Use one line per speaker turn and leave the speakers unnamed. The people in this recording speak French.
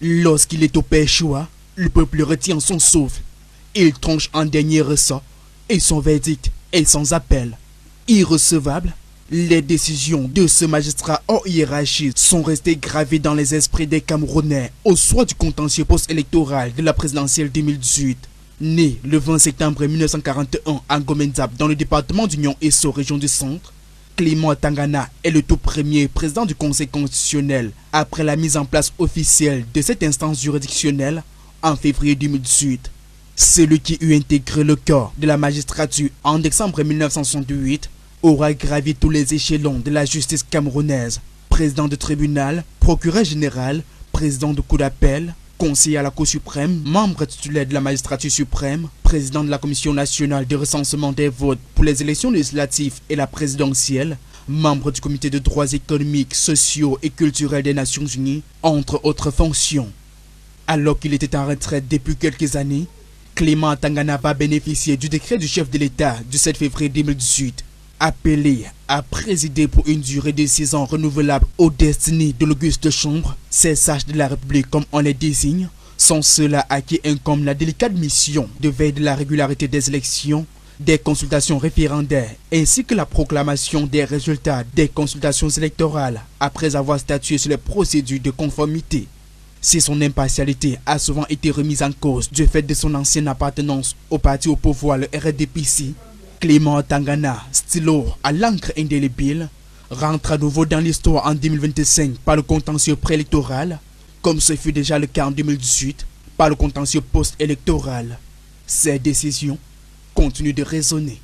Lorsqu'il est au péchoir, le peuple retient son souffle. Il tranche en dernier ressort et son verdict est sans appel. Irrecevable, les décisions de ce magistrat hors hiérarchie sont restées gravées dans les esprits des Camerounais au soir du contentieux post-électoral de la présidentielle 2018. Né le 20 septembre 1941 à Ngomenzab dans le département d'Union Esso, région du Centre, Clément Tangana est le tout premier président du Conseil constitutionnel après la mise en place officielle de cette instance juridictionnelle en février 2018. Celui qui eut intégré le corps de la magistrature en décembre 1968 aura gravi tous les échelons de la justice camerounaise. Président de tribunal, procureur général, président de cour d'appel, conseiller à la Cour suprême, membre titulaire de la magistrature suprême, président de la Commission nationale de recensement des votes pour les élections législatives et la présidentielle, membre du comité de droits économiques, sociaux et culturels des Nations Unies, entre autres fonctions. Alors qu'il était en retraite depuis quelques années, Clément Tangana va bénéficier du décret du chef de l'État du 7 février 2018, appelé à présider pour une durée de 6 ans renouvelable aux destinées de l'Auguste Chambre, ces sages de la République comme on les désigne, sont ceux-là à qui incombe la délicate mission de veille de la régularité des élections, des consultations référendaires ainsi que la proclamation des résultats des consultations électorales après avoir statué sur les procédures de conformité. Si son impartialité a souvent été remise en cause du fait de son ancienne appartenance au parti au pouvoir, le RDPC, Clément Tangana, stylo à l'encre indélébile, rentre à nouveau dans l'histoire en 2025 par le contentieux préélectoral, comme ce fut déjà le cas en 2018 par le contentieux post-électoral. Ces décisions continuent de résonner.